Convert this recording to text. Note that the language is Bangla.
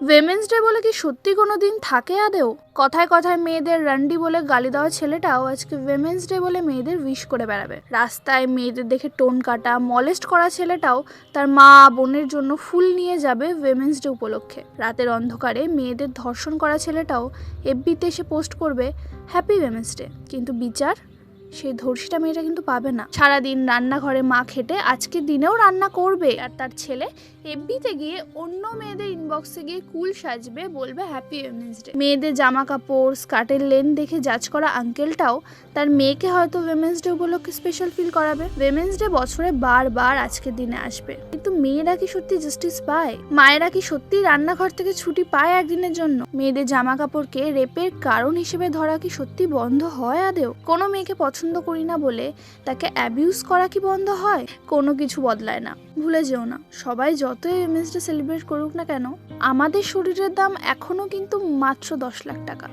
উইমেন্স ডে বলে কি সত্যি কোনো দিন থাকে আদেও? কথায় কথায় মেয়েদের রান্ডি বলে গালি দেওয়া ছেলেটাও আজকে উইমেন্স ডে বলে মেয়েদের উইশ করে বেড়াবে। রাস্তায় মেয়েদের দেখে টোন কাটা মলেস্ট করা ছেলেটাও তার মা বোনের জন্য ফুল নিয়ে যাবে উইমেন্স ডে উপলক্ষে। রাতের অন্ধকারে মেয়েদের ধর্ষণ করা ছেলেটাও এফবিতে এসে পোস্ট করবে হ্যাপি উইমেন্স ডে। কিন্তু বিচার সেই ধর্ষিতা মেয়েটা কিন্তু পাবে না। সারাদিন রান্নাঘরে মা খেটে আজকের দিনেও রান্না করবে, আর তার ছেলে এফবিতে গিয়ে অন্য মেয়েদের ইনবক্সে গিয়ে কুল সাজবে, বলবে হ্যাপি উইমেন্স ডে। মেয়েদের জামা কাপড় স্কার্টের লেন্থ দেখে জাজ করা আঙ্কেলটাও তার মেয়েকে হয়তো উইমেন্স ডে উপলক্ষে স্পেশাল ফিল করাবে। উইমেন্স ডে বছরে বারবার আজকের দিনে আসবে, কিন্তু মেয়েরা কি সত্যি জাস্টিস পায়? মায়েরা কি সত্যি রান্নাঘর থেকে ছুটি পায় একদিনের জন্য? মেয়েদের জামা কাপড়কে রেপের কারণ হিসেবে ধরা কি সত্যি বন্ধ হয় আদেও? কোনো মেয়েকে পছন্দ করি না বলে তাকে অ্যাবিউজ করা কি বন্ধ হয়? কোনো কিছু বদলায় না। ভুলে যেও না, সবাই যতই উইমেন্স ডে সেলিব্রেট করুক না কেন, আমাদের শরীরের দাম এখনো কিন্তু মাত্র 10 লাখ টাকা।